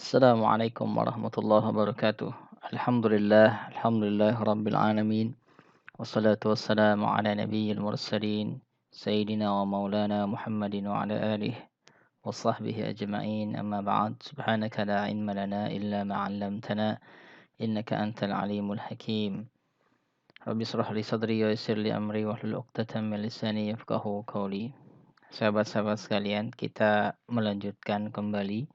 Assalamualaikum warahmatullahi wabarakatuh. Alhamdulillah rabbil alamin. Wassalatu wassalamu ala nabiyyil mursalin sayyidina wa maulana Muhammadin wa ala alihi wa sahbihi ajma'in. Amma ba'd. Subhanaka la ilma lana illa ma 'allamtana innaka antal alimul hakim. Rabbi israh li sadri wa yassir li amri wahlul 'uqdatam min lisani yafqahu qawli. Sahabat-sahabat sekalian, kita melanjutkan kembali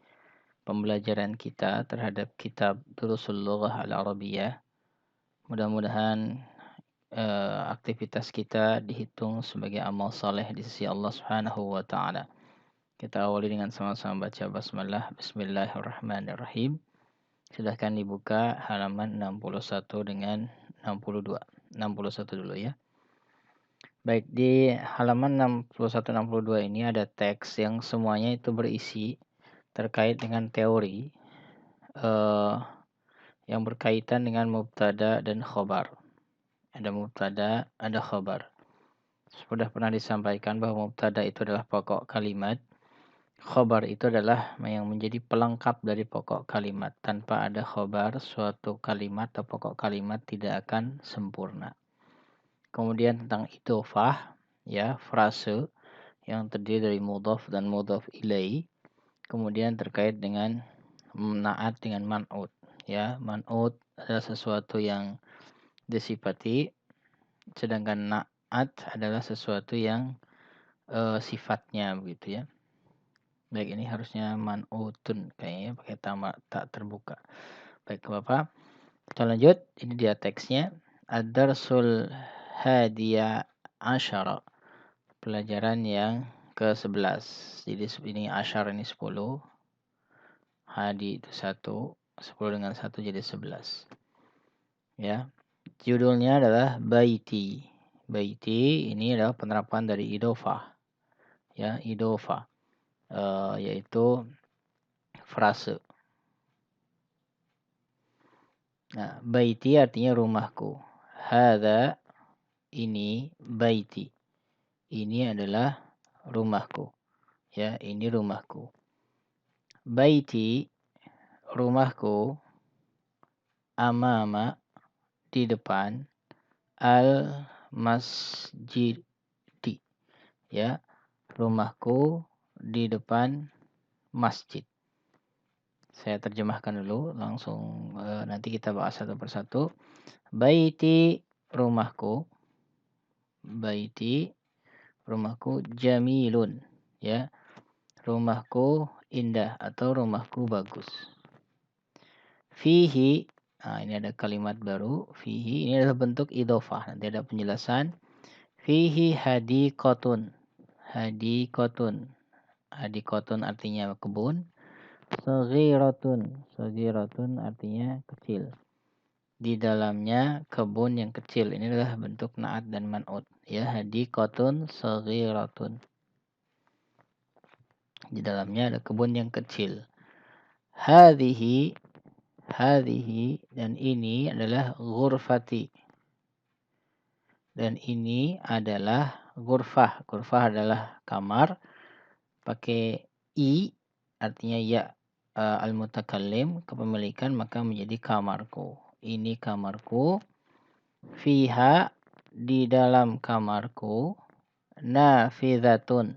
pembelajaran kita terhadap kitab Durusul Lughah Al-Arabiyah. Mudah-mudahan aktivitas kita dihitung sebagai amal saleh di sisi Allah Subhanahu wa taala. Kita awali dengan sama-sama baca basmalah. Bismillahirrahmanirrahim. Silahkan dibuka halaman 61 dengan 62. 61 dulu ya. Baik, di halaman 61-62 ini ada teks yang semuanya itu berisi terkait dengan teori yang berkaitan dengan mubtada dan khobar. Ada mubtada, ada khobar. Sudah pernah disampaikan bahwa mubtada itu adalah pokok kalimat. Khobar itu adalah yang menjadi pelengkap dari pokok kalimat. Tanpa ada khobar, suatu kalimat atau pokok kalimat tidak akan sempurna. Kemudian tentang idhofah, ya, frase yang terdiri dari mudhaf dan mudhaf ilaih. Kemudian terkait dengan naat dengan man'ut. Ya, man'ut adalah sesuatu yang disifati, sedangkan na'at adalah sesuatu yang sifatnya begitu ya. Baik, ini harusnya man'utun kayaknya pakai tak terbuka. Baik, Bapak. Kita lanjut. Ini dia teksnya. Ad-darsul hadiya asyara. Pelajaran yang ke-11. Jadi ini asyar ini 10. Hadi itu 1. 10 dengan 1 jadi 11. Ya. Judulnya adalah Baiti. Baiti ini adalah penerapan dari idhofah. Ya, idhofah. Yaitu frase. Nah, baiti artinya rumahku. Hadza ini baiti. Ini adalah rumahku. Ya, ini rumahku. Baiti rumahku amama di depan al masjid. Ya, rumahku di depan masjid. Saya terjemahkan dulu langsung, nanti kita bahas satu persatu. Baiti rumahku. Baiti rumahku jamilun, ya. Rumahku indah atau rumahku bagus. Fihi, nah ini ada kalimat baru. Fihi ini adalah bentuk idhofah. Nanti ada penjelasan. Fihi hadiqatun. Hadiqatun. Hadiqatun artinya kebun. Saghiratun. Saghiratun artinya kecil. Di dalamnya kebun yang kecil. Ini adalah bentuk naat dan man'ut. Ya, hadiqatun saghiratun. Di dalamnya ada kebun yang kecil. Hadhihi dan ini adalah ghurfati. Dan ini adalah ghurfah. Ghurfah adalah kamar. Pakai i artinya ya al-mutakallim kepemilikan maka menjadi kamarku. Ini kamarku. Fiha di dalam kamarku. Nafidatun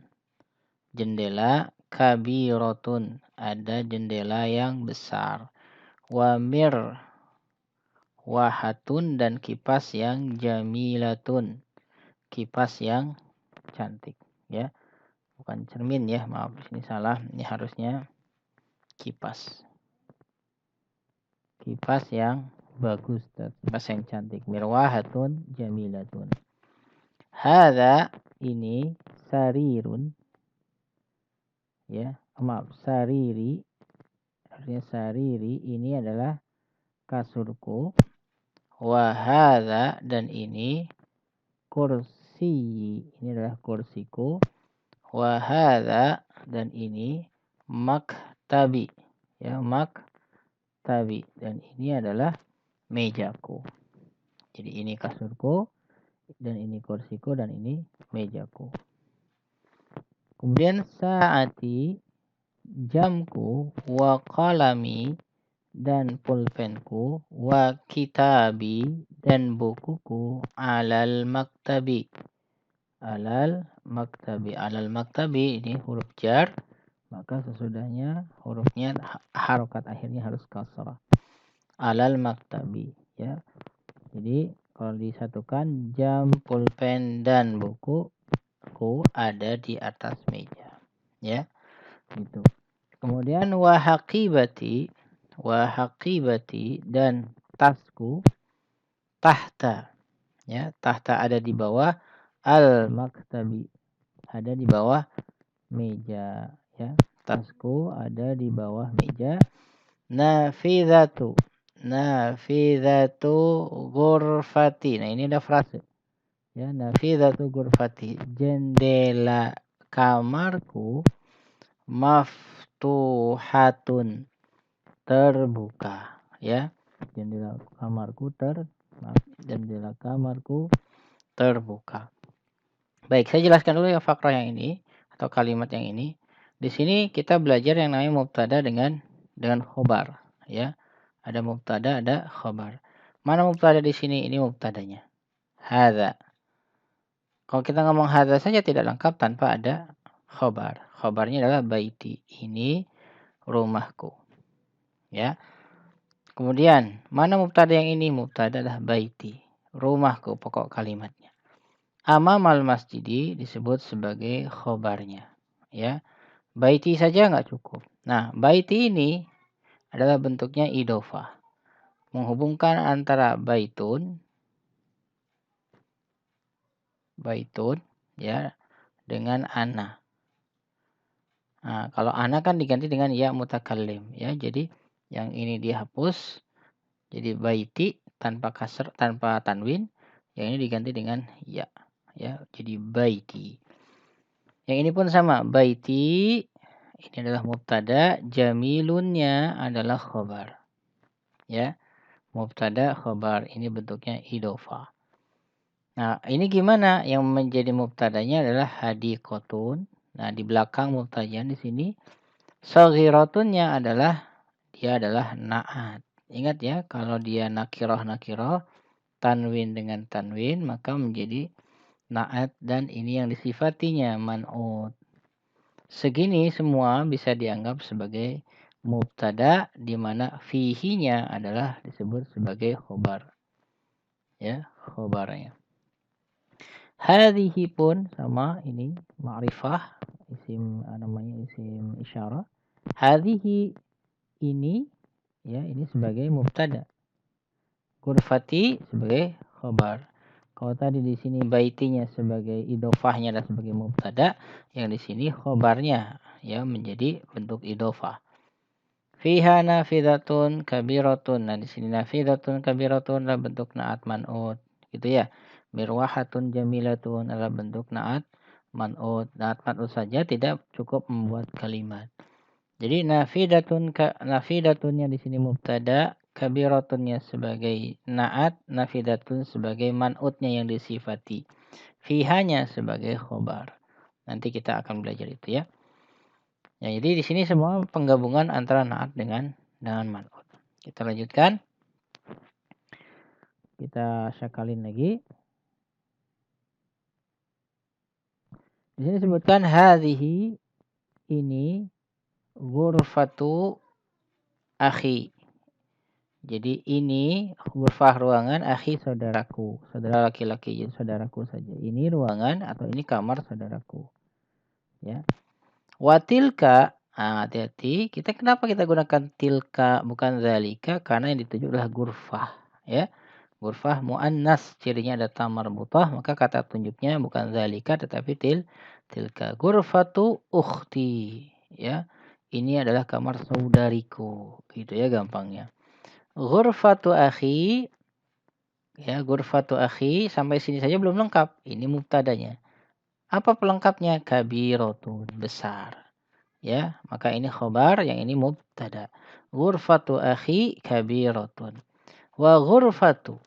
jendela. Kabirotun ada jendela yang besar. Wamir wahatun dan kipas yang jamilatun. Kipas yang cantik, ya. Bukan cermin ya, maaf ini salah. Ini harusnya kipas. Kipas yang bagus, kipas yang cantik. Mirwahatun jamilatun. Hadza ini sarirun, ya. Maaf, sariri. Artinya sariri ini adalah kasurku. Wa hadza dan ini kursi. Ini adalah kursiku. Wa hadza dan ini maktabi. Ya, maktabi dan ini adalah mejaku. Jadi ini kasurku dan ini kursiku dan ini mejaku. Kemudian saati jamku, wa qalami, dan pulpenku, wa kitabi, dan bukuku, alal maktabi. Alal maktabi. Alal maktabi ini huruf jar, maka sesudahnya hurufnya harokat akhirnya harus kasrah. Alal maktabi, ya. Jadi kalau disatukan, jam, pulpen, dan bukuku ada di atas meja, ya. Gitu. Kemudian wahaqibati dan tasku, tahta, ya. Tahta ada di bawah, al maktabi ada di bawah meja, ya. Tasku ada di bawah meja. Nafidatu ghurfati. Nah, ini ada frase, ya. Nafidatu ghurfati, jendela kamarku, maftuhatun, terbuka, ya. Jendela kamarku terbuka. Baik, saya jelaskan dulu ya fakrah yang ini atau kalimat yang ini. Di sini kita belajar yang namanya mubtada dengan khobar, ya. Ada mubtada, ada khobar. Mana mubtada di sini? Ini mubtadanya. Hadza. Kalau kita ngomong hadza saja tidak lengkap tanpa ada khobar. Khobarnya adalah baiti. Ini rumahku, ya. Kemudian, mana mubtada yang ini? Mubtada adalah baiti. Rumahku pokok kalimatnya. Amamal masjidi disebut sebagai khobarnya, ya. Baiti saja nggak cukup. Nah, baiti ini adalah bentuknya idofah. Menghubungkan antara baitun, ya, dengan ana. Nah, kalau ana kan diganti dengan ya mutakallim, ya. Jadi yang ini dihapus jadi baiti tanpa kasr, tanpa tanwin. Yang ini diganti dengan ya, ya. Jadi baiti. Yang ini pun sama, baiti ini adalah mubtada, jamilunnya adalah khobar, ya. Mubtada khobar ini bentuknya idofah. Nah, ini gimana? Yang menjadi mubtadanya adalah hadiqatun. Nah, di belakang mubtadanya di sini saghiratun-nya dia adalah na'at. Ingat ya, kalau dia nakirah tanwin dengan tanwin maka menjadi na'at, dan ini yang disifatinya man'ut. Segini semua bisa dianggap sebagai mubtada di mana fihinya adalah disebut sebagai khobar, ya, khobarnya. Hadhihi pun sama, ini ma'rifah, isim namanya isim isyarah. Hadhihi ini, ya, ini sebagai mubtada. Ghurfati sebagai khobar. Kalau tadi di sini baitinya sebagai idofahnya dan sebagai mubtada, yang di sini khobarnya, ya, menjadi bentuk idofah. Fiha nafidatun kabiratun. Nah, di sini nafidatun kabiratun adalah bentuk naat man'ut, gitu ya. Mirwahatun jamilatun adalah bentuk naat man'ut. Naat man'ut saja tidak cukup membuat kalimat. Jadi nafidatunnya di sini mubtada, kabiratunnya sebagai naat, nafidatun sebagai man'utnya yang disifati. Fihanya sebagai khobar. Nanti kita akan belajar itu, ya. Ya, jadi di sini semua penggabungan antara naat dengan man'ut. Kita lanjutkan. Kita syakalin lagi. Di sini disebutkan hadhihi, ini ghurfatu akhi. Jadi ini ghurfah ruangan akhi, saudaraku, saudara laki-laki, jadi saudaraku saja. Ini ruangan atau ini kamar saudaraku, ya. Watilka, hati-hati, kenapa kita gunakan tilka bukan zalika? Karena yang dituju adalah ghurfah, ya. Ghurfah muannas, cirinya ada ta marbutah, maka kata tunjuknya bukan zalika tetapi tilka. Ghurfatu ukhti, ya. Ini adalah kamar saudariku, gitu ya gampangnya. Ghurfatu akhi, ya, ghurfatu akhi sampai sini saja belum lengkap. Ini mubtadanya. Apa pelengkapnya? Kabiratun, besar. Ya, maka ini khobar, yang ini mubtada. Ghurfatu akhi kabiratun. Wa ghurfatu,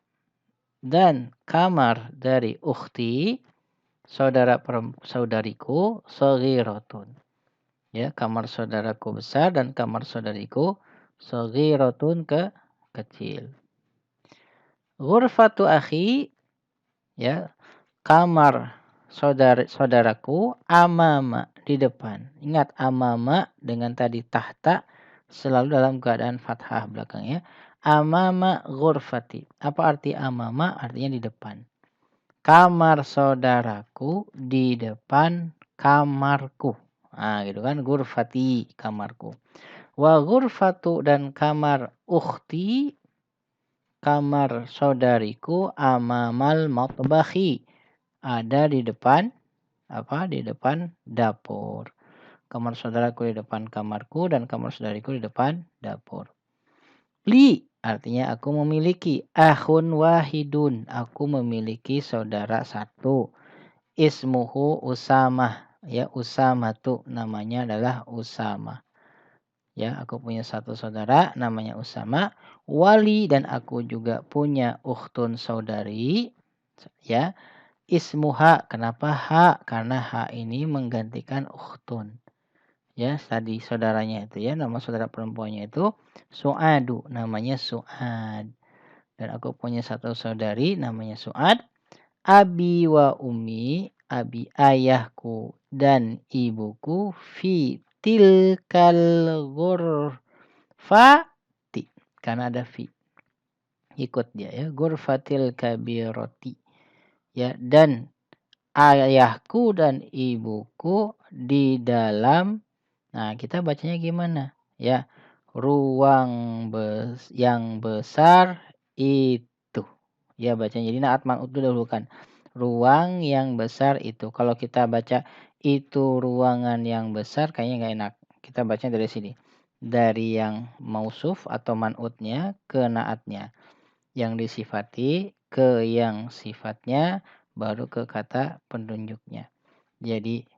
dan kamar dari ukhti, saudariku, saghiratun. Ya, kamar saudaraku besar dan kamar saudariku saghiratun kecil. Ghurfatu akhi, ya, kamar saudaraku amama di depan. Ingat amama dengan tadi tahta selalu dalam keadaan fathah belakangnya. Amama ghurfati. Apa arti amama? Artinya di depan. Kamar saudaraku di depan kamarku. Nah, gitu kan. Ghurfati, kamarku. Wa ghurfatu dan kamar ukhti, kamar saudariku amamal matbahi. Ada di depan apa? Di depan dapur. Kamar saudaraku di depan kamarku dan kamar saudariku di depan dapur. Li artinya aku memiliki. Akhun wahidun. Aku memiliki saudara satu. Ismuhu Usamah. Ya, Usamah tuh namanya adalah Usamah. Ya, aku punya satu saudara namanya Usama. Wali dan aku juga punya ukhtun saudari. Ya, ismuha. Kenapa ha? Karena ha ini menggantikan ukhtun. Ya, tadi saudaranya itu ya, nama saudara perempuannya itu Su'adu, namanya Su'ad. Dan aku punya satu saudari namanya Su'ad. Abi wa umi, abi ayahku dan ibuku fi tilkal ghurfati. Karena ada fi. Ikut dia ya, ghurfatil kabiroti. Ya, dan ayahku dan ibuku di dalam, nah kita bacanya gimana? Ya, ruang yang besar itu. Ya bacanya. Jadi naat man'ut itu dahulukan. Ruang yang besar itu. Kalau kita baca itu ruangan yang besar kayaknya nggak enak. Kita bacanya dari sini. Dari yang mausuf atau man'utnya ke naatnya. Yang disifati ke yang sifatnya baru ke kata penunjuknya. Jadi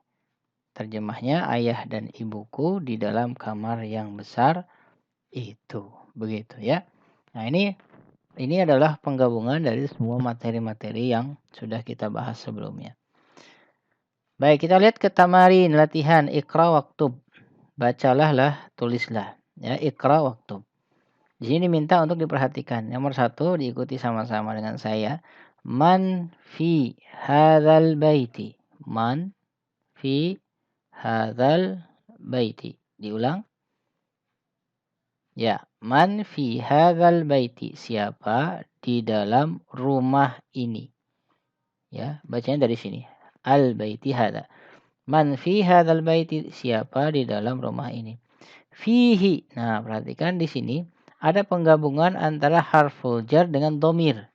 terjemahnya ayah dan ibuku di dalam kamar yang besar itu. Begitu ya. Nah, ini adalah penggabungan dari semua materi-materi yang sudah kita bahas sebelumnya. Baik, kita lihat ke tamarin, latihan ikra waktub. Bacalah lah, tulislah. Ya, ikra waktub. Di sini minta untuk diperhatikan. Nomor 1 diikuti sama-sama dengan saya. Man fi hadzal baiti. Man fi hadzal baiti. Diulang. Ya, man fi hadzal baiti. Siapa di dalam rumah ini? Ya, bacanya dari sini. Al baiti hadza. Man fi hadzal baiti. Siapa di dalam rumah ini? Fihi. Nah, perhatikan di sini ada penggabungan antara harful jar dengan domir.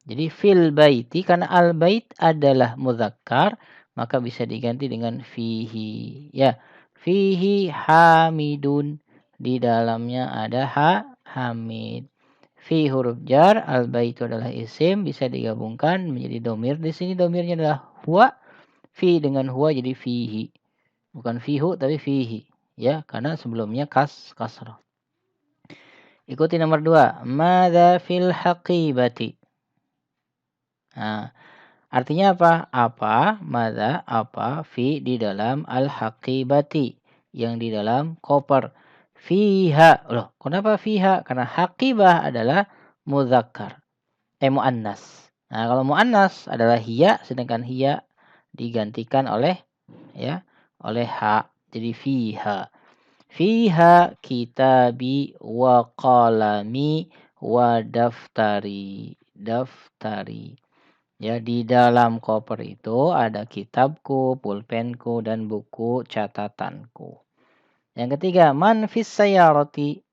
Jadi fil baiti karena al bait adalah muzakkar maka bisa diganti dengan fihi. Ya, fihi hamidun. Di dalamnya ada hamid. Fi huruf jar, al bait itu adalah isim bisa digabungkan menjadi domir. Di sini domirnya adalah huwa. Fi dengan huwa jadi fihi. Bukan fihu tapi fihi. Ya, karena sebelumnya kasrah. Ikuti nomor 2. Madza fil haqibati. Nah, artinya apa? Apa? Madza? Apa? Fi di dalam al-haqibati. Yang di dalam koper. Fiha. Loh, kenapa fiha? Karena haqibah adalah muzakkar. Muannas. Nah, kalau muannas adalah hiya, sedangkan hiya digantikan oleh ha. Jadi fiha. Fiha kitabi wa qalami wa daftari. Daftari. Ya, di dalam koper itu ada kitabku, pulpenku, dan buku catatanku. Yang ketiga, man fis sayyarati.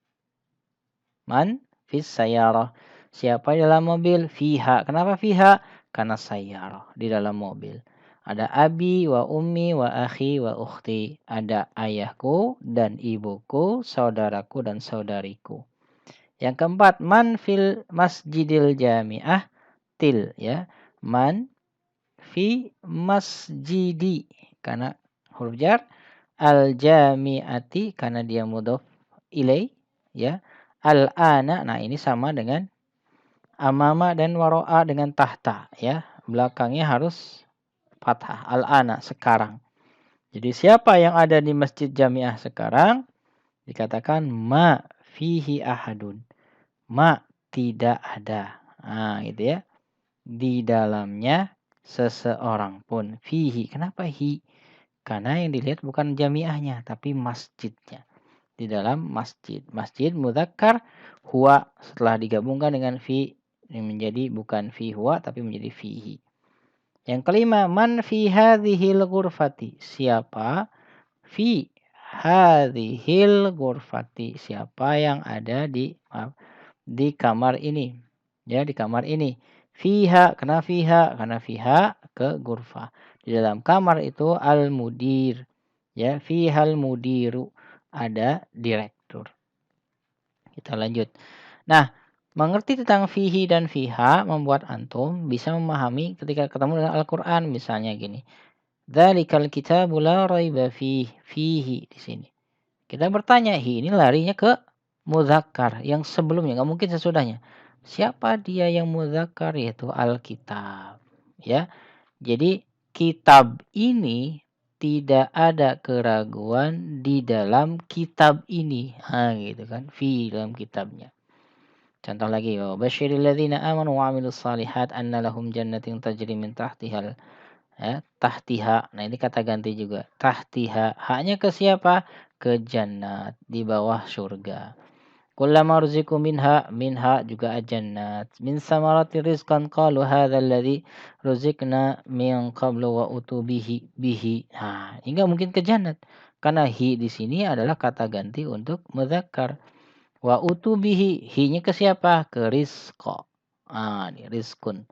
Man fis sayyarah. Siapa di dalam mobil? Fiha. Kenapa fiha? Karena sayyarah. Di dalam mobil. Ada abi wa ummi wa akhi wa ukhti. Ada ayahku dan ibuku, saudaraku dan saudariku. Yang keempat, man fil masjidil jami'ah til ya. Man fi masjidi karena huruf jar, al jami'ati karena dia mudhof ilai ya. Al ana, nah ini sama dengan amama dan waro'a dengan tahta ya. Belakangnya harus fathah. Al ana sekarang. Jadi siapa yang ada di masjid jamiah sekarang? Dikatakan ma fihi ahadun. Ma tidak ada. Nah, gitu ya. Di dalamnya seseorang pun. Fihi. Kenapa hi? Karena yang dilihat bukan jamiahnya, tapi masjidnya. Di dalam masjid. Masjid mudzakkar huwa setelah digabungkan dengan fi ini menjadi bukan fi huwa tapi menjadi fihi. Yang kelima, man fi hadhil ghurfati. Siapa fi hadhil ghurfati. Siapa yang ada di kamar ini. Ya, di kamar ini. Fiha, karena fiha ke ghurfah. Di dalam kamar itu al-mudir. Ya, fihal mudiru. Ada direktur. Kita lanjut. Nah, mengerti tentang fihi dan fiha membuat antum bisa memahami ketika ketemu dengan Al-Quran. Misalnya gini. Dzalikal kitabu la raiba fihi di sini. Kita bertanya, hi ini larinya ke mudzakkar yang sebelumnya, nggak mungkin sesudahnya. Siapa dia yang mudzakkar? Yaitu Alkitab. Ya, jadi kitab ini tidak ada keraguan di dalam kitab ini. Gitu kan, fi dalam kitabnya. Contoh lagi, wa basyiril ladzina amanu wa 'amilus shalihat anna lahum jannatin tajri min tahtihal ya, tahtiha. Nah, ini kata ganti juga. Tahtiha. Haknya ke siapa? Ke jannat. Di bawah surga. Kullama ruziku minha juga jannat. Min samarati rizqan qalu hadzal ladzi ruzikna min qablu wa bihi. Nah, hingga mungkin ke jannat. Karena hi di sini adalah kata ganti untuk mudzakkar. Wa bihi. Hi-nya ke siapa? Ke rizqa. Ah, ini rizkun.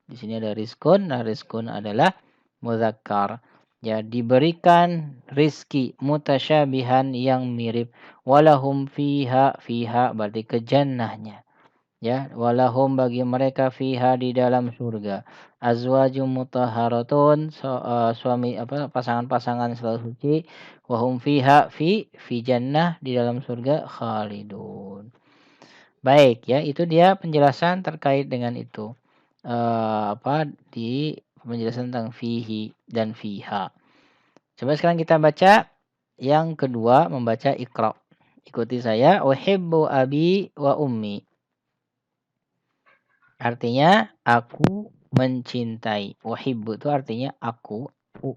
Di sini ada rizkun. Nah, rizkun adalah muzakkar. Ya, diberikan rizki mutasyabihan yang mirip. Walahum fiha berarti ke jannahnya. Ya, walahum bagi mereka fiha di dalam surga. Azwajum mutahharatun suami pasangan-pasangan selalu suci. Wahum fiha fi jannah di dalam surga khalidun. Baik ya, itu dia penjelasan terkait dengan itu. Di penjelasan tentang fihi dan fiha. Coba sekarang kita baca yang kedua, membaca Iqra. Ikuti saya. Uhibbu abi wa ummi. Artinya aku mencintai. Uhibbu itu artinya aku.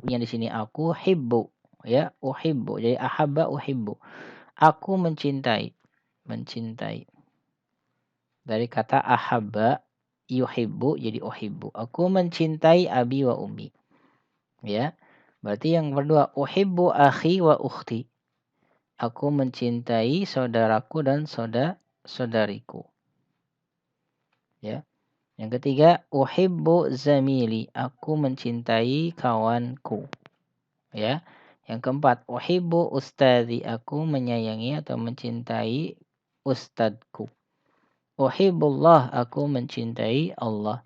Yang di sini aku hibbu. Ya, uhibbu. Jadi ahabba uhibbu. Aku mencintai. Mencintai. Dari kata ahabba yuhibbu jadi uhibbu. Aku mencintai abi wa ummi. Ya. Berarti yang kedua uhibbu akhi wa ukhti. Aku mencintai saudaraku dan saudariku. Ya. Yang ketiga uhibbu zamili. Aku mencintai kawanku. Ya. Yang keempat uhibbu ustadzi. Aku menyayangi atau mencintai ustadku. Uhibbullah, aku mencintai Allah.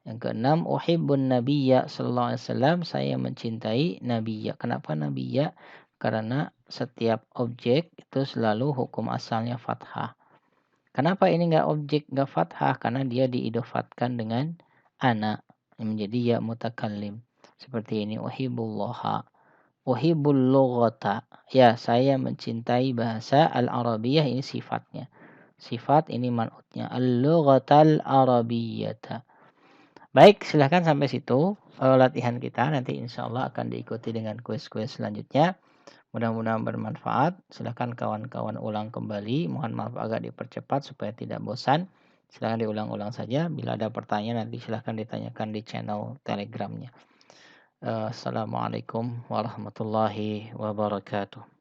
Yang keenam, uhibbun nabiyya sallallahu alaihi wasallam, saya mencintai nabiyya. Kenapa nabiyya? Karena setiap objek itu selalu hukum asalnya fathah. Kenapa ini enggak objek enggak fathah? Karena dia diidofatkan dengan ana yang menjadi ya mutakallim. Seperti ini uhibbullaha, uhibbul lughata. Ya, saya mencintai bahasa al-Arabiyah, ini sifatnya. Sifat ini man'utnya. Al-lughatal arabiyyata. Baik, silahkan sampai situ latihan kita. Nanti insya Allah akan diikuti dengan kuis-kuis selanjutnya. Mudah-mudahan bermanfaat. Silahkan kawan-kawan ulang kembali. Mohon maaf agak dipercepat supaya tidak bosan. Silahkan diulang-ulang saja. Bila ada pertanyaan nanti silahkan ditanyakan di channel telegramnya. Assalamualaikum warahmatullahi wabarakatuh.